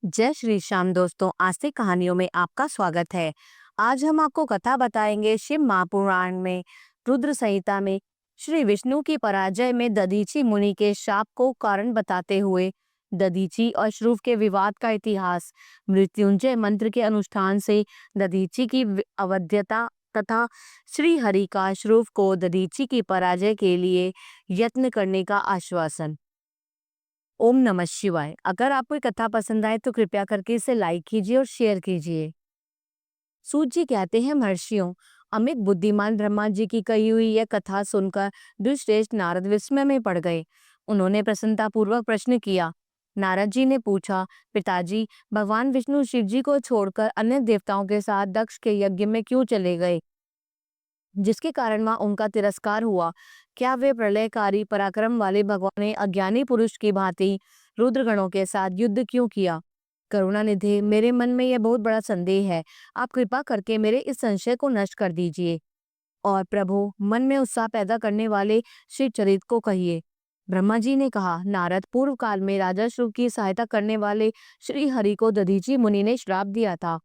जय श्री श्याम दोस्तों, आस्तिक कहानियों में आपका स्वागत है। आज हम आपको कथा बताएंगे शिव महापुराण में रुद्र संहिता में श्री विष्णु की पराजय में दधीचि मुनि के शाप को कारण बताते हुए दधीचि और श्रुव के विवाद का इतिहास, मृत्युंजय मंत्र के अनुष्ठान से दधीचि की अवध्यता तथा श्री हरि का श्रुव को दधीचि की पराजय के लिए यत्न करने का आश्वासन। ओम नमः शिवाय। अगर आपको ये कथा पसंद आए तो कृपया करके इसे लाइक कीजिए और शेयर कीजिए। सूत जी कहते हैं, महर्षियों, अमित बुद्धिमान ब्रह्मा जी की कही हुई यह कथा सुनकर दुष्श्रेष्ठ नारद विस्मय में पड़ गए। उन्होंने प्रसन्नता पूर्वक प्रश्न किया। नारद जी ने पूछा, पिताजी, भगवान विष्णु शिव जी को छोड़कर अन्य देवताओं के साथ दक्ष के यज्ञ में क्यों चले गए, जिसके कारण वहां उनका तिरस्कार हुआ? क्या वे प्रलयकारी पराक्रम वाले भगवान ने अज्ञानी पुरुष की भांति रुद्रगणों के साथ युद्ध क्यों किया? करुणानिधि, मेरे मन में यह बहुत बड़ा संदेह है। आप कृपा करके मेरे इस संशय को नष्ट कर दीजिए और प्रभु, मन में उत्साह पैदा करने वाले श्री चरित को कहिए। ब्रह्मा जी ने कहा, नारद, पूर्व काल में राजा शुभ की सहायता करने वाले श्री हरि को दधीचि मुनि ने श्राप दिया था,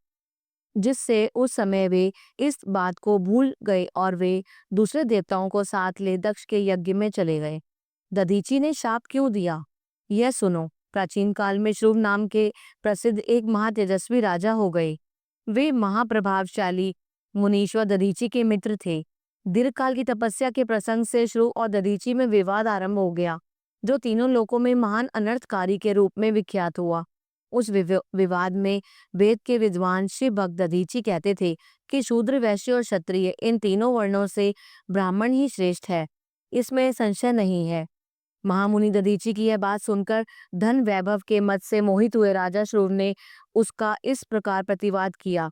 जिससे उस समय वे इस बात को भूल गए और वे दूसरे देवताओं को साथ ले दक्ष के यज्ञ में चले गए। दधीचि ने शाप क्यों दिया, यह सुनो। प्राचीन काल में श्रुव नाम के प्रसिद्ध एक महातेजस्वी राजा हो गए। वे महाप्रभावशाली मुनीश्वर दधीचि के मित्र थे। दीर्घकाल की तपस्या के प्रसंग से श्रुव और दधीचि में विवाद आरंभ हो गया, जो तीनों लोकों में महान अनर्थकारी के रूप में विख्यात हुआ। उस विवाद में वेद के विद्वान शिव भक्त दधीचि कहते थे कि शूद्र, वैश्य और क्षत्रिय, इन तीनों वर्णों से ब्राह्मण ही श्रेष्ठ है। इसमें संशय नहीं है। महामुनि दधीचि की यह बात सुनकर धन वैभव के मद से मोहित हुए राजा श्रुव ने उसका इस प्रकार प्रतिवाद किया।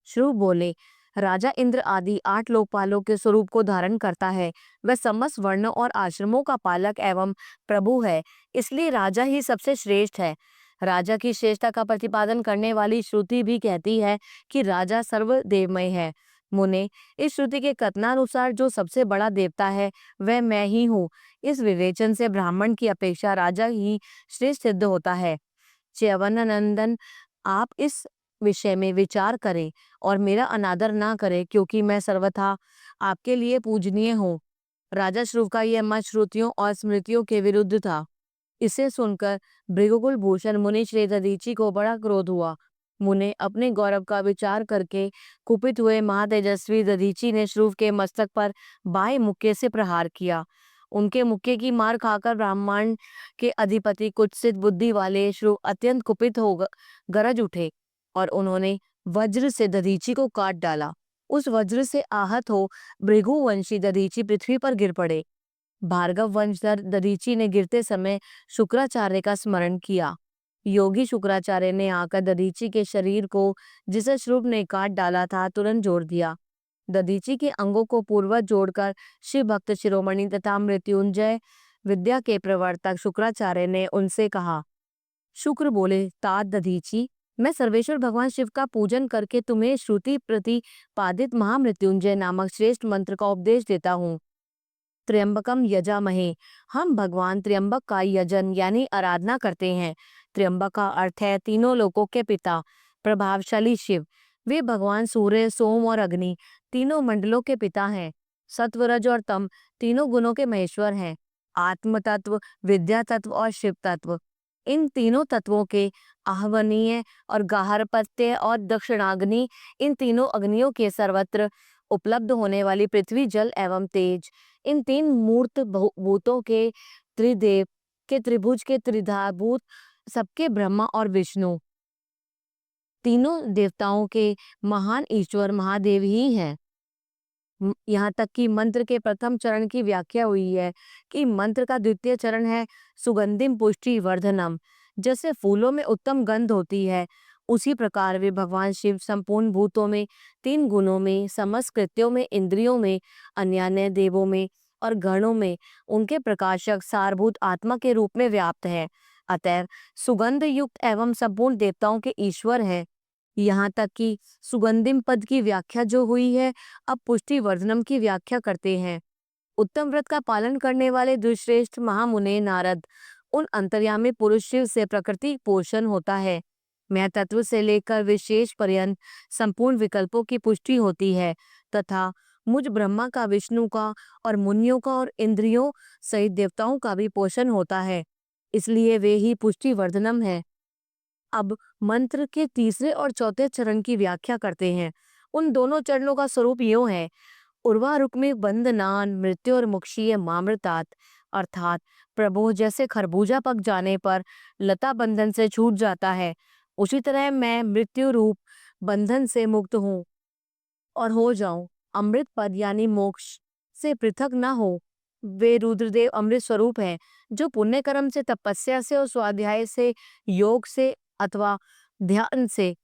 श्रुव बोले, राजा इंद्र आदि 8 लोकपालों के स्वरूप को धारण करता है। वह समस्त वर्णों और आश्रमों का पालक एवं प्रभु है, इसलिए राजा ही सबसे श्रेष्ठ है। राजा की श्रेष्ठता का प्रतिपादन करने वाली श्रुति भी कहती है कि राजा सर्वदेवमय है। मुने, इस श्रुति के कथनानुसार जो सबसे बड़ा देवता है वह मैं ही हूँ। इस विवेचन से ब्राह्मण की अपेक्षा राजा ही श्रेष्ठ सिद्ध होता है। च्यवननंदन, आप इस विषय में विचार करें और मेरा अनादर ना करें, क्योंकि मैं सर्वथा आपके लिए पूजनीय हूँ। राजा श्रुव का यह मत श्रुतियों और स्मृतियों के विरुद्ध था। इसे सुनकर भृगुकुल भूषण मुनि श्री दधीचि को बड़ा क्रोध हुआ। मुने अपने गौरव का विचार करके कुपित हुए महातेजस्वी दधीचि ने श्रुव के मस्तक पर बाएं मुक्के से प्रहार किया। उनके मुक्के की मार खाकर ब्राह्मण के अधिपति कुत्सित बुद्धि वाले श्रुव अत्यंत कुपित हो गरज उठे और उन्होंने वज्र से दधीचि को काट डाला। उस वज्र से आहत हो भृगुवंशी दधीचि पृथ्वी पर गिर पड़े। भार्गव वंशधर दधीचि ने गिरते समय शुक्राचार्य का स्मरण किया। योगी शुक्राचार्य ने आकर दधीचि के शरीर को, जिसे श्रुव ने काट डाला था, तुरंत जोड़ दिया। दधीचि के अंगों को पूर्वज जोड़कर शिव भक्त शिरोमणि तथा मृत्युंजय विद्या के प्रवर्तक शुक्राचार्य ने उनसे कहा। शुक्र बोले, तात दधीचि, मैं सर्वेश्वर भगवान शिव का पूजन करके तुम्हें श्रुति प्रतिपादित महामृत्युंजय नामक श्रेष्ठ मंत्र का उपदेश देता हूँ। त्र्यंबकम यजामहे, हम भगवान त्र्यंबक का यजन यानी आराधना करते हैं। त्र्यंबक का अर्थ है तीनों लोकों के पिता, प्रभावशाली शिव। वे भगवान सूर्य, सोम और अग्नि, तीनों मंडलों के पिता हैं। सत्व, रज और तम, तीनों गुणों के महेश्वर हैं। आत्म तत्व, विद्या तत्व और शिव तत्व, इन तीनों तत्वों के आहवनीय और गार्हपत्य और दक्षिणाग्नि, इन तीनों अग्नियों के सर्वत्र उपलब्ध होने वाली पृथ्वी, जल एवं तेज, इन तीन मूर्त भूतों के त्रिदेव के त्रिभुज के त्रिधाभूत, सबके ब्रह्मा और विष्णु, तीनों देवताओं के महान ईश्वर महादेव ही हैं। यहाँ तक कि मंत्र के प्रथम चरण की व्याख्या हुई है कि मंत्र का द्वितीय चरण है सुगंधिम पुष्टि वर्धनम। जैसे फूलों में उत्तम गंध होती है, उसी प्रकार वे भगवान शिव संपूर्ण भूतों में, 3 गुणों में, समस्त कृत्यों में, इंद्रियों में, अन्यान्य देवों में और गणों में उनके प्रकाशक सारभूत आत्मा के रूप में व्याप्त है। अतएव सुगंध युक्त एवं संपूर्ण देवताओं के ईश्वर है। यहाँ तक कि सुगंधिम पद की व्याख्या जो हुई है, अब पुष्टि वर्धनम की व्याख्या करते हैं। उत्तम व्रत का पालन करने वाले दुश्रेष्ठ महामुने नारद, उन अंतर्यामी पुरुष शिव से प्रकृति पोषण होता है। मैं तत्व से लेकर विशेष पर्यंत संपूर्ण विकल्पों की पुष्टि होती है तथा मुझ ब्रह्मा का, विष्णु का और मुनियों का और इंद्रियों सहित देवताओं का भी पोषण होता है, इसलिए वे ही पुष्टि वर्धनम है। अब मंत्र के तीसरे और चौथे चरण की व्याख्या करते हैं। उन दोनों चरणों का स्वरूप यूं है। उर्वारुक में बंधनान मृत्यु और मुक्षीय मामृतात, अर्थात प्रभु जैसे खरबूजा पक जाने पर लता बंधन से छूट जाता है, उसी तरह मैं मृत्यु रूप बंधन से मुक्त हूँ और हो जाऊं अमृत पद यानी मोक्ष से पृथक न हो। वे रुद्रदेव अमृत स्वरूप हैं, जो पुण्य कर्म से, तपस्या से और स्वाध्याय से, योग से अथवा ध्यान से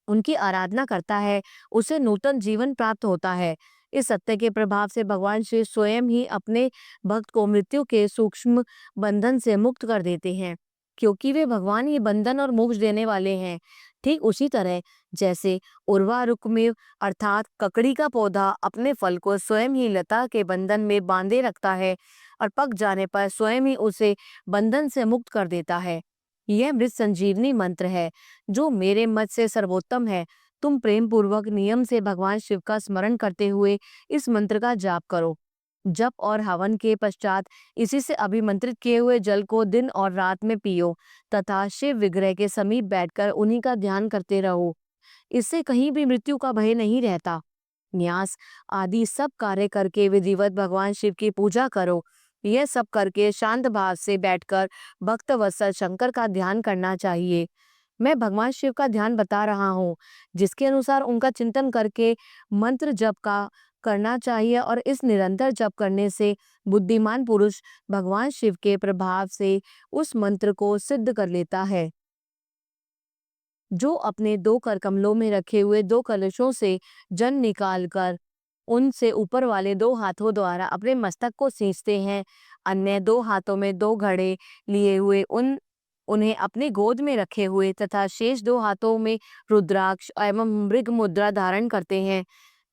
उनकी आराधना करता है, उसे नूतन जीवन प्राप्त होता है। इस सत्य के प्रभाव से भगवान श्री स्वयं ही अपने भक्त को मृत्यु के सूक्ष्म बंधन से मुक्त कर देते हैं, क्योंकि वे भगवान ही बंधन और मोक्ष देने वाले हैं। ठीक उसी तरह जैसे उर्वारुक में अर्थात ककड़ी का पौधा अपने फल को स्वयं ही लता के बंधन में बांधे रखता है और पक जाने पर स्वयं ही उसे बंधन से मुक्त कर देता है। यह मृत संजीवनी मंत्र है, जो मेरे मत से सर्वोत्तम है। तुम प्रेम पूर्वक नियम से भगवान शिव का स्मरण करते हुए इस मंत्र का जाप करो। जप और हवन के पश्चात इसी से अभिमंत्रित किए हुए जल को दिन और रात में पियो तथा शिव विग्रह के समीप बैठकर उन्हीं का ध्यान करते रहो। इससे कहीं भी मृत्यु का भय नहीं रहता। न्यास आदि सब कार्य करके विधिवत भगवान शिव की पूजा करो। यह सब करके शांत भाव से बैठकर भक्त वत्सल शंकर का ध्यान करना चाहिए। मैं भगवान शिव का ध्यान बता रहा हूँ, जिसके अनुसार उनका चिंतन करके मंत्र जप का करना चाहिए और इस निरंतर जप करने से बुद्धिमान पुरुष भगवान शिव के प्रभाव से उस मंत्र को सिद्ध कर लेता है। जो अपने दो कर कमलों में रखे हुए दो कलशों से जल निकालकर उनसे ऊपर वाले दो हाथों द्वारा अपने मस्तक को सींचते हैं, अन्य दो हाथों में दो घड़े लिए हुए उन्हें अपनी गोद में रखे हुए तथा शेष दो हाथों में रुद्राक्ष एवं मृग मुद्रा धारण करते हैं,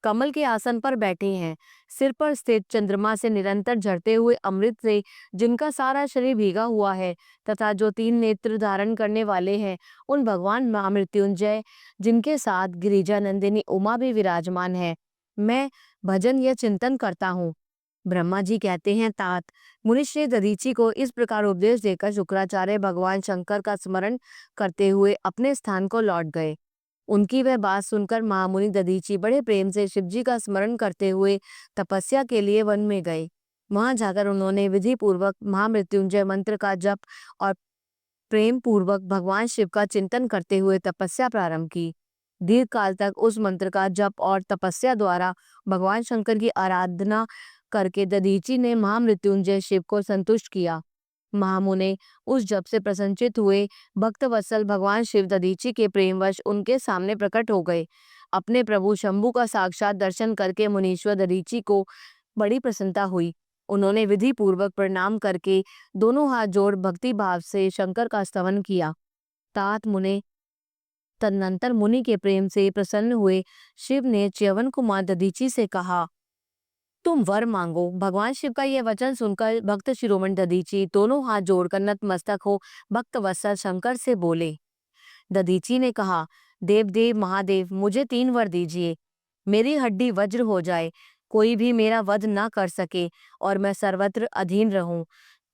कमल के आसन पर बैठे हैं, सिर पर स्थित चंद्रमा से निरंतर झरते हुए अमृत से जिनका सारा शरीर भीगा हुआ है तथा जो तीन नेत्र धारण करने वाले हैं, उन भगवान महामृत्युंजय जिनके साथ गिरिजा नंदिनी उमा भी विराजमान है, मैं भजन या चिंतन करता हूँ। ब्रह्मा जी कहते हैं, तात मुनिश्री दधीची को इस प्रकार उपदेश देकर शुक्राचार्य भगवान शंकर का स्मरण करते हुए अपने स्थान को लौट गए। उनकी वह बात सुनकर महामुनि दधीची बड़े प्रेम से शिवजी का स्मरण करते हुए तपस्या के लिए वन में गए। वहां जाकर उन्होंने विधि पूर्वक महामृत्युंजय मंत्र का जप और प्रेम पूर्वक भगवान शिव का चिंतन करते हुए तपस्या प्रारंभ की। दीर्घ काल तक उस मंत्र का जप और तपस्या द्वारा भगवान शंकर की आराधना करके दधीची ने महामृत्युंजय शिव को संतुष्ट किया। महामुने उस जप से प्रसन्नचित हुए। भक्त वत्सल भगवान शिव दधीची के प्रेमवश उनके सामने प्रकट हो गए। अपने प्रभु शंभु का साक्षात दर्शन करके मुनीश्वर दधीची को बड़ी प्रसन्नता हुई। उन्होंने विधि पूर्वक प्रणाम करके दोनों हाथ जोड़ भक्ति भाव से शंकर का स्तवन किया। तात मुने तदनंतर मुनि के प्रेम से प्रसन्न हुए शिव ने च्यवन कुमार दधीची से कहा, तुम वर मांगो। भगवान शिव का यह वचन सुनकर भक्त शिरोमणि दधीची दोनों हाथ जोड़कर नतमस्तक हो भक्त वत्सल शंकर से बोले। दधीची ने कहा, देवदेव महादेव, मुझे 3 वर दीजिए। मेरी हड्डी वज्र हो जाए, कोई भी मेरा वध न कर सके और मैं सर्वत्र अधीन रहूं,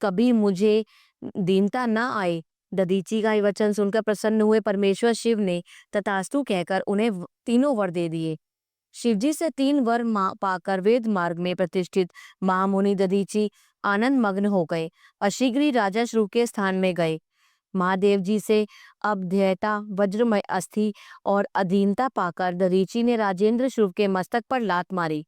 कभी मुझे दीनता न आए। दधीची का यह वचन सुनकर प्रसन्न हुए परमेश्वर शिव ने तथास्तु कहकर उन्हें तीनों वर दे दिए। शिवजी से 3 वर पाकर वेद मार्ग में प्रतिष्ठित महामुनि दधीची आनंद मग्न हो गए और शीघ्र ही राजा श्रुव के स्थान में गए। महादेव जी से अभ्ययता वज्रमय अस्थि और अधीनता पाकर दधीची ने राजेंद्र श्रुव के मस्तक पर लात मारी।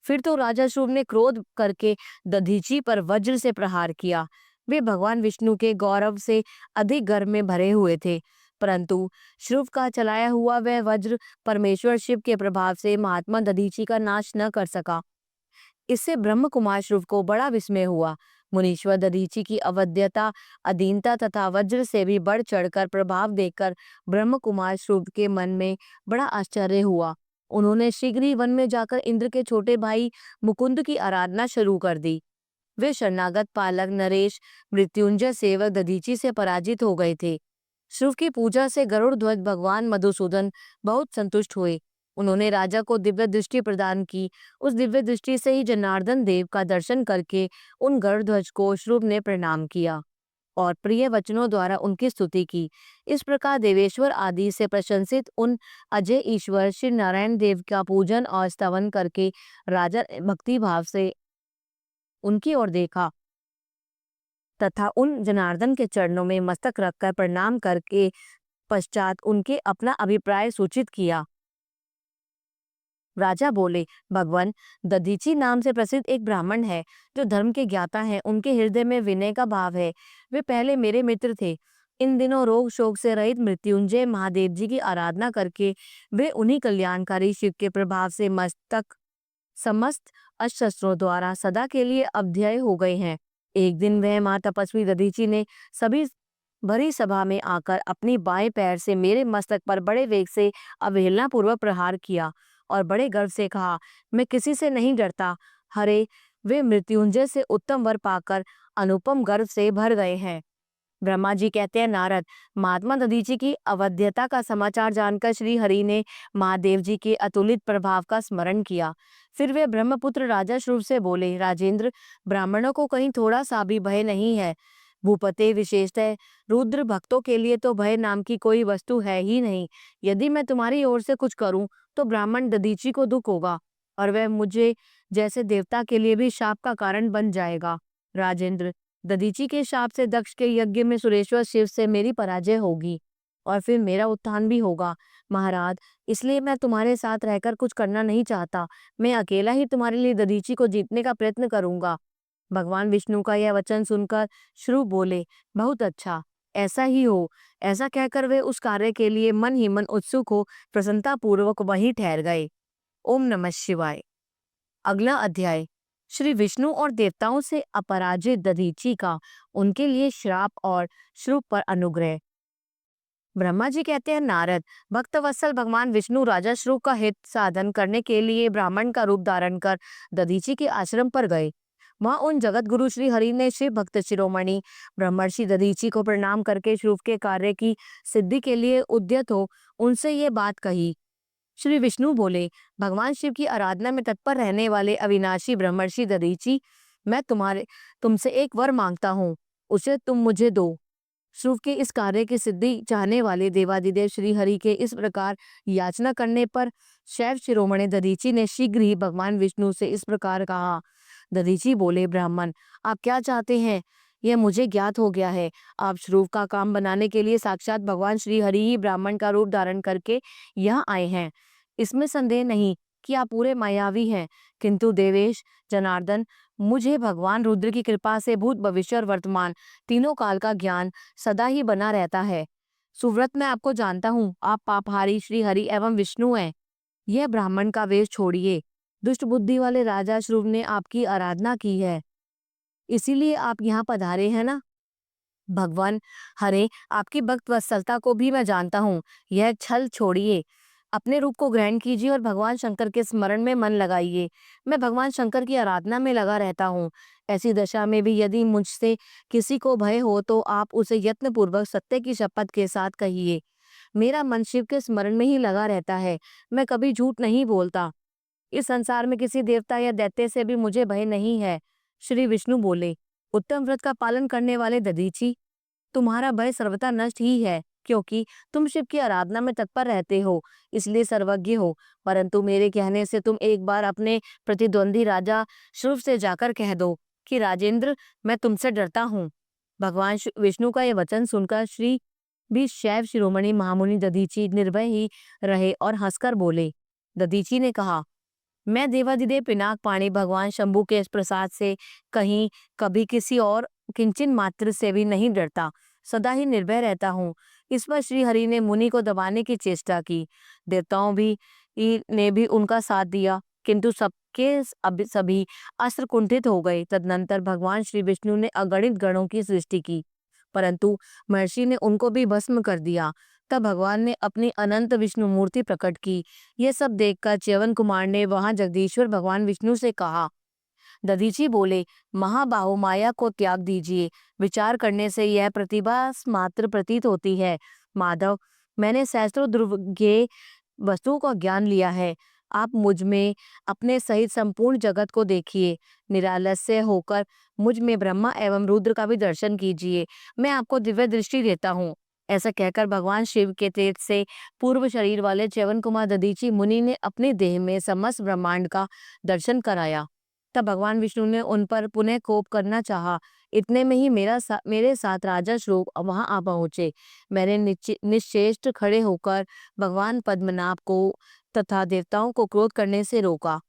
फिर तो राजा श्रुव ने क्रोध करके दधीची पर वज्र से प्रहार किया। वे भगवान विष्णु के गौरव से अधिक गर्व में भरे हुए थे, परंतु श्रुव का चलाया हुआ वह वज्र परमेश्वर शिव के प्रभाव से महात्मा दधीची का नाश न कर सका। इससे ब्रह्म कुमार श्रुव को बड़ा विस्मय हुआ। मुनीश्वर दधीची की अवध्यता, अधीनता तथा वज्र से भी बढ़ चढ़कर प्रभाव देखकर ब्रह्म कुमार श्रुव के मन में बड़ा आश्चर्य हुआ। उन्होंने शीघ्र ही वन में जाकर इंद्र के छोटे भाई मुकुंद की आराधना शुरू कर दी। वे शरणागत पालक नरेश मृत्युंजय सेवक दधीची से पराजित हो गए थे। शिव की पूजा से गरुड़ ध्वज भगवान मधुसूदन बहुत संतुष्ट हुए। उन्होंने राजा को दिव्य दृष्टि प्रदान की। उस दिव्य दृष्टि से ही जनार्दन देव का दर्शन करके उन गरुड़ ध्वज को शिव ने प्रणाम किया और प्रिय वचनों द्वारा उनकी स्तुति की। इस प्रकार देवेश्वर आदि से प्रशंसित उन अजय ईश्वर श्री नारायण देव का पूजन और स्तवन करके राजा ने भक्ति भाव से उनकी ओर देखा तथा उन जनार्दन के चरणों में मस्तक रखकर प्रणाम करके पश्चात उनके अपना अभिप्राय सूचित किया। राजा बोले, भगवान, दधीची नाम से प्रसिद्ध एक ब्राह्मण है जो धर्म के ज्ञाता हैं। उनके हृदय में विनय का भाव है। वे पहले मेरे मित्र थे। इन दिनों रोग शोक से रहित मृत्युंजय महादेव जी की आराधना करके वे उन्हीं कल्याणकारी शिव के प्रभाव से समस्त अस्त्र द्वारा सदा के लिए अवध्यय हो गए हैं। एक दिन वह मां तपस्वी दधीची ने सभी भरी सभा में आकर अपनी बाएं पैर से मेरे मस्तक पर बड़े वेग से अवहेलना पूर्वक प्रहार किया और बड़े गर्व से कहा, मैं किसी से नहीं डरता। हरे, वे मृत्युंजय से उत्तम वर पाकर अनुपम गर्व से भर गए हैं। ब्रह्मा जी कहते हैं, नारद, महात्मा दधीची की अवध्यता का समाचार जानकर श्री हरि ने महादेव जी के अतुलित प्रभाव का स्मरण किया। फिर वे ब्रह्मपुत्र राजा श्रुव से बोले, राजेंद्र, ब्राह्मणों को कहीं थोड़ा सा भी भय नहीं है। भूपते, विशेषतः रुद्र भक्तों के लिए तो भय नाम की कोई वस्तु है ही नहीं। यदि मैं तुम्हारी ओर से कुछ करूं तो ब्राह्मण दधीची को दुख होगा और वह मुझे जैसे देवता के लिए भी शाप का कारण बन जाएगा। राजेंद्र, दधीची के शाप से दक्ष के यज्ञ में सुरेश्वर शिव से मेरी पराजय होगी और फिर मेरा उत्थान भी होगा। महाराज, इसलिए मैं तुम्हारे साथ रहकर कुछ करना नहीं चाहता। मैं अकेला ही तुम्हारे लिए दधीची को जीतने का प्रयत्न करूंगा। भगवान विष्णु का यह वचन सुनकर श्रुव बोले, बहुत अच्छा, ऐसा ही हो। ऐसा कहकर वे उस कार्य के लिए मन ही मन उत्सुक हो प्रसन्नता पूर्वक वहीं ठहर गए। ओम नमः शिवाय। अगला अध्याय, श्री विष्णु और देवताओं से अपराजित दधीची का उनके लिए श्राप और श्रुव पर अनुग्रह। ब्रह्मा जी कहते हैं, नारद, भक्तवत्सल भगवान विष्णु राजा श्रुव का हित साधन करने के लिए ब्राह्मण का रूप धारण कर दधीची के आश्रम पर गए। वहां उन जगत गुरु श्री हरि ने शिव भक्त शिरोमणि ब्रह्मर्षि दधीची को प्रणाम करके श्रुव के कार्य की सिद्धि के लिए उद्यत हो उनसे ये बात कही। श्री विष्णु बोले, भगवान शिव की आराधना में तत्पर रहने वाले अविनाशी ब्रह्मर्षि दधीची, मैं तुमसे एक वर मांगता हूँ, उसे तुम मुझे दो। शिव के इस कार्य की सिद्धि चाहने वाले देवादिदेव श्री हरि के इस प्रकार याचना करने पर शैव शिरोमणि दधीची ने शीघ्र ही भगवान विष्णु से इस प्रकार कहा। दधीची बोले, ब्राह्मण, आप क्या चाहते हैं यह मुझे ज्ञात हो गया है। आप श्रुव का काम बनाने के लिए साक्षात भगवान श्री हरि ही ब्राह्मण का रूप धारण करके यहाँ आए हैं। इसमें संदेह नहीं कि आप पूरे मायावी हैं, किंतु देवेश जनार्दन, मुझे भगवान रुद्र की कृपा से भूत भविष्य और वर्तमान तीनों काल का ज्ञान सदा ही बना रहता है। सुव्रत, मैं आपको जानता हूँ, आप पापहारी श्री हरि एवं विष्णु हैं। यह ब्राह्मण का वेश छोड़िए। दुष्ट बुद्धि वाले राजा श्रुव ने आपकी आराधना की है, इसीलिए आप यहाँ पधारे हैं ना। भगवान, हरे, आपकी भक्त वत्सलता को भी मैं जानता हूँ। यह छल छोड़िए, अपने रूप को ग्रहण कीजिए और भगवान शंकर के स्मरण में मन लगाइए। मैं भगवान शंकर की आराधना में लगा रहता हूँ। ऐसी दशा में भी यदि मुझसे किसी को भय हो तो आप उसे यत्न पूर्वक सत्य की शपथ के साथ कहिए। मेरा मन शिव के स्मरण में ही लगा रहता है। मैं कभी झूठ नहीं बोलता। इस संसार में किसी देवता या दैत्य से भी मुझे भय नहीं है। श्री विष्णु बोले, उत्तम व्रत का पालन करने वाले दधीची, तुम्हारा भय सर्वथा नष्ट ही है, क्योंकि तुम शिव की आराधना में तत्पर रहते हो, इसलिए सर्वज्ञ हो। परंतु मेरे कहने से तुम एक बार अपने प्रतिद्वंदी राजा श्रुव से जाकर कह दो कि राजेंद्र, मैं तुमसे डरता हूँ। भगवान विष्णु का यह वचन सुनकर श्री भी शैव शिरोमणि महामुनि दधीची निर्भय ही रहे और हंसकर बोले। दधीची ने कहा, मैं देवादिदेव पिनाक पाणी भगवान शंभु के इस प्रसाद से कहीं कभी किसी और किंचन मात्र से भी नहीं डरता, सदा ही निर्भय रहता हूँ। इस पर श्री हरि ने मुनि को दबाने की चेष्टा की। देवताओं ने भी उनका साथ दिया, किंतु सभी अस्त्र कुंठित हो गए। तदनंतर भगवान श्री विष्णु ने अगणित गणों की सृष्टि की, परंतु महर्षि ने उनको भी भस्म कर दिया। तब भगवान ने अपनी अनंत विष्णु मूर्ति प्रकट की। यह सब देखकर च्यवन कुमार ने वहां जगदीश्वर भगवान विष्णु से कहा, दधीची बोले, महाबाहो माया को त्याग दीजिए। विचार करने से यह प्रतिभा मात्र प्रतीत होती है। माधव, मैंने सहस्त्रों दुर्गे वस्तुओं का ज्ञान लिया है। आप मुझ में अपने सहित संपूर्ण जगत को देखिए। निरालस्य होकर मुझ में ब्रह्मा एवं रुद्र का भी दर्शन कीजिए। मैं आपको दिव्य दृष्टि देता हूँ। ऐसा कहकर भगवान शिव के तेज से पूर्व शरीर वाले च्यवन कुमार दधीची मुनि ने अपने देह में समस्त ब्रह्मांड का दर्शन कराया। तब भगवान विष्णु ने उन पर पुनः कोप करना चाहा। इतने में ही मेरे साथ राजा श्लोक वहां आ पहुंचे। मैंने निश्चेष्ट खड़े होकर भगवान पद्मनाभ को तथा देवताओं को क्रोध करने से रोका।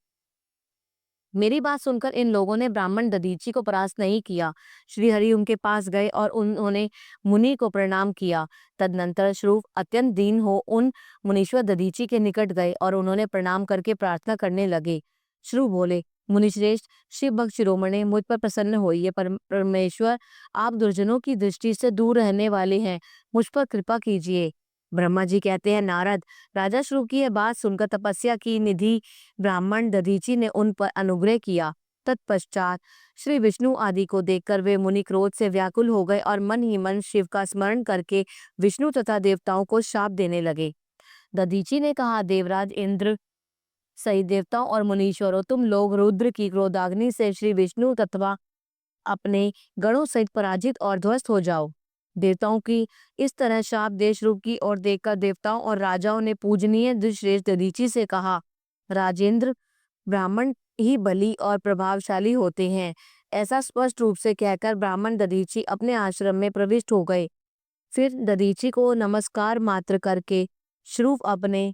मेरी बात सुनकर इन लोगों ने ब्राह्मण दधीची को परास्त नहीं किया। श्रीहरि उनके पास गए और उन्होंने मुनि को प्रणाम किया। तदनंतर श्रुव अत्यंत दीन हो उन मुनीश्वर दधीची के निकट गए और उन्होंने प्रणाम करके प्रार्थना करने लगे। श्रुव बोले, मुनिश्रेष्ठ, शिव भक्त शिरोमणि, मुझ पर प्रसन्न होइए। परमेश्वर, आप दुर्जनों की दृष्टि से दूर रहने वाले हैं, मुझ पर कृपा कीजिए। ब्रह्मा जी कहते हैं, नारद, राजा श्रुव की यह बात सुनकर तपस्या की निधि ब्राह्मण दधीची ने उन पर अनुग्रह किया। तत्पश्चात श्री विष्णु आदि को देखकर वे मुनि क्रोध से व्याकुल हो गए और मन ही मन शिव का स्मरण करके विष्णु तथा देवताओं को शाप देने लगे। दधीची ने कहा, देवराज इंद्र सहित देवताओं और मुनीश्वरों, तुम लोग रुद्र की क्रोधाग्नि से श्री विष्णु तथा अपने गणों सहित पराजित और ध्वस्त हो जाओ। देवताओं की इस तरह शाप देश रूप की ओर देखकर देवताओं और राजाओं ने पूजनीय दुष्श्रेष्ठ दधीची से कहा, राजेंद्र, ब्राह्मण ही बली और प्रभावशाली होते हैं। ऐसा स्पष्ट रूप से कहकर ब्राह्मण दधीची अपने आश्रम में प्रविष्ट हो गए। फिर दधीची को नमस्कार मात्र करके श्रुव अपने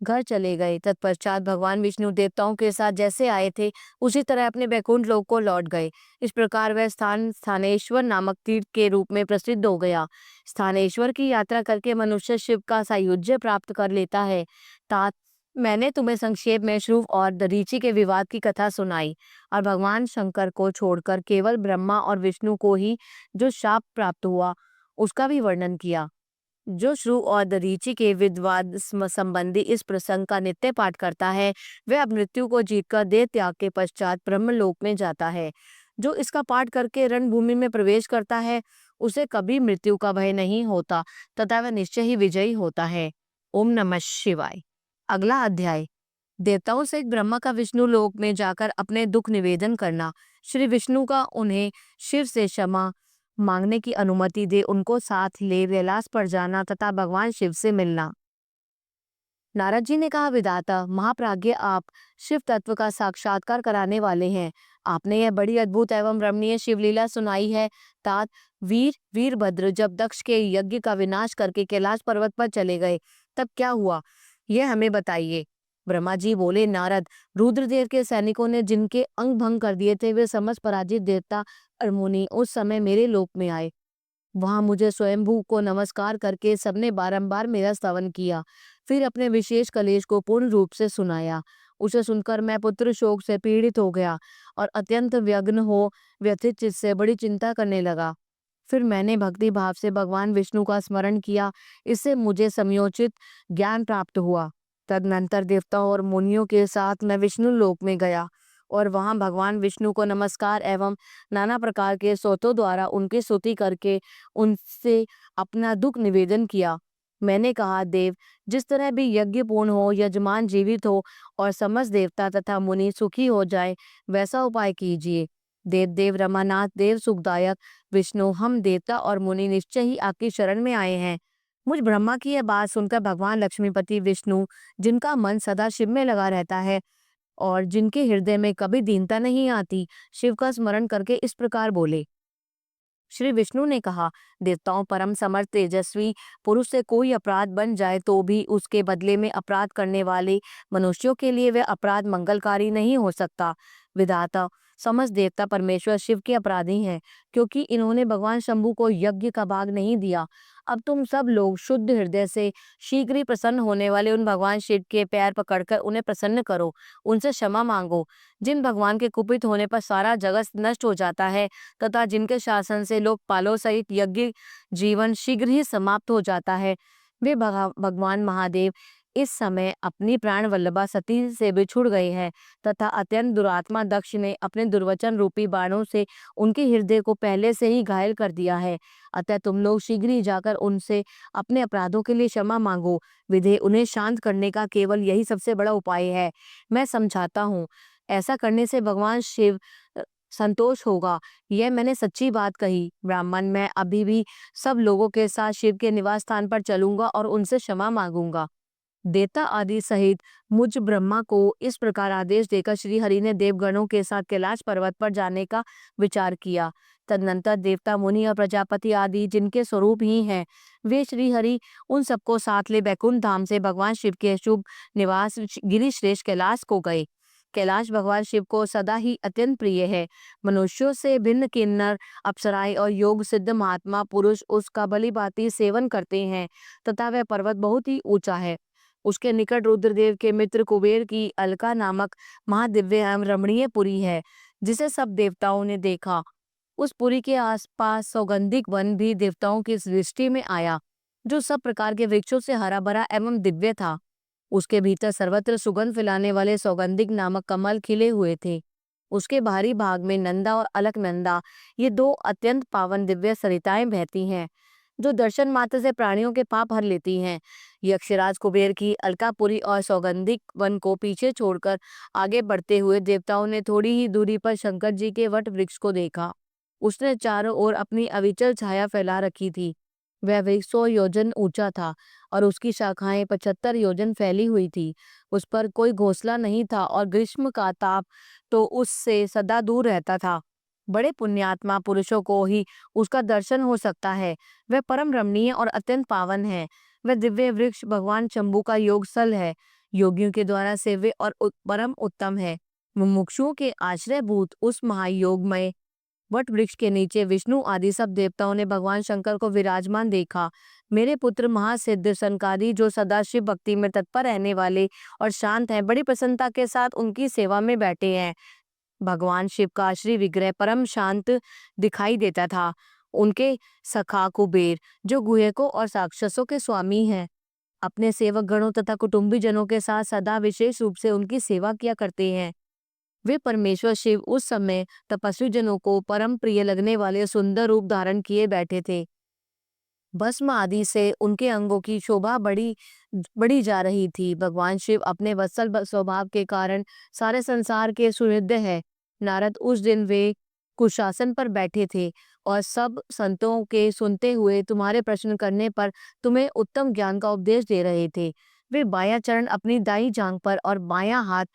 घर चले गए। तत्पश्चात भगवान विष्णु देवताओं के साथ जैसे आए थे उसी तरह अपने बैकुंठ लोक को लौट गए। इस प्रकार वह स्थान स्थानेश्वर नामक तीर्थ के रूप में प्रसिद्ध हो गया। स्थानेश्वर की यात्रा करके मनुष्य शिव का सायुज्य प्राप्त कर लेता है। तात, मैंने तुम्हें संक्षेप में श्रुव और दधीची के विवाद की कथा सुनाई और भगवान शंकर को छोड़कर केवल ब्रह्मा और विष्णु को ही जो शाप प्राप्त हुआ उसका भी वर्णन किया। जो श्रुव और दधीची के विवाद संबंधी इस प्रसंग का नित्य पाठ करता है वह अब मृत्यु को जीतकर देह त्याग के पश्चात ब्रह्मलोक में जाता है। जो इसका पाठ करके रणभूमि में प्रवेश करता है उसे कभी मृत्यु का भय नहीं होता तथा वह निश्चय ही विजयी होता है। ओम नमः शिवाय। अगला अध्याय, देवताओं से ब्रह्मा का विष्णु लोक में जाकर अपने दुख निवेदन करना। श्री विष्णु का उन्हें शिव से क्षमा मांगने की अनुमति दे उनको साथ ले कैलाश पर जाना तथा भगवान शिव से मिलना। नारद जी ने कहा, विधाता महाप्राज्ञ, आप शिव तत्व का साक्षात्कार कराने वाले हैं। आपने यह बड़ी अद्भुत एवं रमणीय शिवलीला सुनाई है। तात, वीरभद्र जब दक्ष के यज्ञ का विनाश करके कैलाश पर्वत पर चले गए तब क्या हुआ, यह हमें बताइए। ब्रह्मा जी बोले, नारद, रुद्रदेव के सैनिकों ने जिनके अंग भंग कर दिए थे वे समस्त पराजित देवता और मुनि उस समय मेरे लोक में आए। वहां मुझे स्वयंभू को नमस्कार करके सबने बारंबार मेरा स्तवन किया। फिर अपने विशेष कलेश को पूर्ण रूप से सुनाया। उसे सुनकर मैं पुत्र शोक से पीड़ित हो गया और अत्यंत व्यग्न हो व्यथित चित्त से बड़ी चिंता करने लगा। फिर मैंने भक्ति भाव से भगवान विष्णु का स्मरण किया। इससे मुझे समयोचित ज्ञान प्राप्त हुआ। तदनंतर देवताओं और मुनियों के साथ मैं विष्णु लोक में गया और वहां भगवान विष्णु को नमस्कार एवं नाना प्रकार के स्तोत्रों द्वारा उनकी स्तुति करके उनसे अपना दुख निवेदन किया। मैंने कहा, देव, जिस तरह भी यज्ञ पूर्ण हो, यजमान जीवित हो और समस्त देवता तथा मुनि सुखी हो जाए वैसा उपाय कीजिए। देव रमानाथ देव सुखदायक विष्णु, हम देवता और मुनि निश्चय ही आपकी शरण में आए हैं। मुझ ब्रह्मा की यह बात सुनकर भगवान लक्ष्मीपति विष्णु, जिनका मन सदा शिव में लगा रहता है और जिनके हृदय में कभी दीनता नहीं आती, शिव का स्मरण करके इस प्रकार बोले। श्री विष्णु ने कहा, देवताओं, परम समर्थ तेजस्वी पुरुष से कोई अपराध बन जाए तो भी उसके बदले में अपराध करने वाले मनुष्यों के लिए वह अपराध मंगलकारी नहीं हो सकता। विधाता, समस्त देवता परमेश्वर शिव के अपराधी हैं, क्योंकि इन्होंने भगवान शंभु को यज्ञ का भाग नहीं दिया। अब तुम सब लोग शुद्ध हृदय से शीघ्र ही प्रसन्न होने वाले उन भगवान शिव के पैर पकड़कर उन्हें प्रसन्न करो, उनसे क्षमा मांगो। जिन भगवान के कुपित होने पर सारा जगत नष्ट हो जाता है तथा जिनके शासन से लोकपालों सहित यज्ञ जीवन शीघ्र ही समाप्त हो जाता है, वे भगवान महादेव इस समय अपनी प्राण वल्लभा सती से बिछुड़ गए हैं तथा अत्यंत दुरात्मा दक्ष ने अपने दुर्वचन रूपी बाणों से उनके हृदय को पहले से ही घायल कर दिया है। अतः तुम लोग शीघ्र ही जाकर उनसे अपने अपराधों के लिए क्षमा मांगो। विधे उन्हें शांत करने का केवल यही सबसे बड़ा उपाय है। मैं समझाता हूँ, ऐसा करने से भगवान शिव संतोष होगा। यह मैंने सच्ची बात कही। ब्राह्मण, मैं अभी भी सब लोगों के साथ शिव के निवास स्थान पर चलूंगा और उनसे क्षमा मांगूंगा। देवता आदि सहित मुझ ब्रह्मा को इस प्रकार आदेश देकर श्री हरि ने देवगणों के साथ कैलाश पर्वत पर जाने का विचार किया। तदनंतर देवता मुनि और प्रजापति आदि जिनके स्वरूप ही हैं, वे श्री हरि उन सबको साथ ले बैकुंठ धाम से भगवान शिव के शुभ निवास गिरिश्रेष्ठ कैलाश को गए। कैलाश भगवान शिव को सदा ही अत्यंत प्रिय है। मनुष्यों से भिन्न किन्नर, अप्सराएं और योग सिद्ध महात्मा पुरुष उसका भली भांति सेवन करते हैं तथा वह पर्वत बहुत ही ऊंचा है। उसके निकट रुद्रदेव के मित्र कुबेर की अलका नामक महादिव्य एवं रमणीय पुरी है, जिसे सब देवताओं ने देखा। उस पुरी के आसपास सौगंधिक वन भी देवताओं की दृष्टि में आया, जो सब प्रकार के वृक्षों से हरा भरा एवं दिव्य था। उसके भीतर सर्वत्र सुगंध फैलाने वाले सौगंधिक नामक कमल खिले हुए थे। उसके बाहरी भाग में नंदा और अलकनंदा, ये दो अत्यंत पावन दिव्य सरिताएं बहती हैं, जो दर्शन मात्र से प्राणियों के पाप हर लेती हैं। यक्षराज कुबेर की अलकापुरी और सौगंधिक वन को पीछे छोड़कर आगे बढ़ते हुए देवताओं ने थोड़ी ही दूरी पर शंकर जी के वट वृक्ष को देखा। उसने चारों ओर अपनी अविचल छाया फैला रखी थी। वह वृक्ष 100 योजन ऊंचा था और उसकी शाखाएं 75 योजन फैली हुई थी। उस पर कोई घोंसला नहीं था और ग्रीष्म का ताप तो उससे सदा दूर रहता था। बड़े पुण्यात्मा पुरुषों को ही उसका दर्शन हो सकता है। वह परम रमणीय और अत्यंत पावन है। वह दिव्य वृक्ष भगवान शंभु का योग स्थल है। योगियों के द्वारा सेव्य और परम उत्तम है। मुमुक्षुओं के आश्रयभूत उस महायोगमय वट वृक्ष के नीचे विष्णु आदि सब देवताओं ने भगवान शंकर को विराजमान देखा। मेरे पुत्र महासिद्ध सनकादि, जो सदा शिव भक्ति में तत्पर रहने वाले और शांत हैं, बड़ी प्रसन्नता के साथ उनकी सेवा में बैठे हैं। भगवान शिव का श्री विग्रह परम शांत दिखाई देता था। उनके सखा कुबेर, जो गुहकों और राक्षसों के स्वामी हैं, अपने सेवक गणों तथा कुटुंबी जनों के साथ सदा विशेष रूप से उनकी सेवा किया करते हैं। वे परमेश्वर शिव उस समय तपस्वी जनों को परम प्रिय लगने वाले सुंदर रूप धारण किए बैठे थे। भस्म आदि से उनके अंगों की शोभा बड़ी बड़ी जा रही थी। भगवान शिव अपने वत्सल स्वभाव के कारण सारे संसार के सुहृद है। नारद उस दिन वे कुशासन पर बैठे थे और सब संतों के सुनते हुए तुम्हारे प्रश्न करने पर तुम्हें उत्तम ज्ञान का उपदेश दे रहे थे। वे बायां चरण अपनी दाईं जांघ पर और बायां हाथ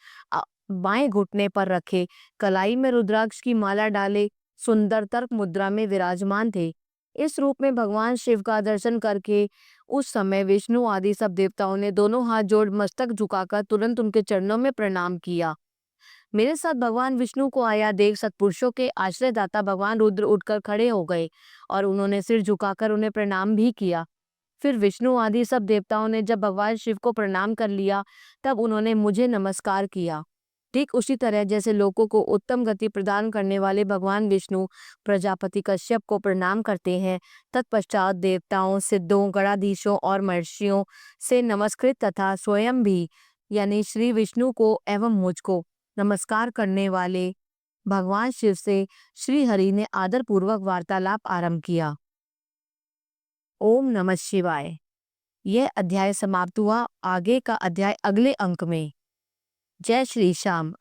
बाएं घुटने पर रखे, कलाई में रुद्राक्ष की माला डाले, सुंदर तर्क मुद्रा में विराजमान थे। इस रूप में भगवान शिव का दर्शन करके उस समय विष्णु आदि सब देवताओं ने दोनों हाथ जोड़ मस्तक झुकाकर तुरंत उनके चरणों में प्रणाम किया। मेरे साथ भगवान विष्णु को आया देख सत्पुरुषों के आश्रयदाता भगवान रुद्र उठकर खड़े हो गए और उन्होंने सिर झुकाकर उन्हें प्रणाम भी किया। फिर विष्णु आदि सब देवताओं ने जब भगवान शिव को प्रणाम कर लिया, तब उन्होंने मुझे नमस्कार किया। ठीक उसी तरह जैसे लोगों को उत्तम गति प्रदान करने वाले भगवान विष्णु प्रजापति कश्यप को प्रणाम करते हैं, तत्पश्चात देवताओं, सिद्धों, गणाधीशों और महर्षियों से नमस्कृत तथा स्वयं भी, यानी श्री विष्णु को एवं मुझको नमस्कार करने वाले भगवान शिव से श्री हरि ने आदर पूर्वक वार्तालाप आरंभ किया। ओम नमः शिवाय। यह अध्याय समाप्त हुआ। आगे का अध्याय अगले अंक में। जय श्री श्याम।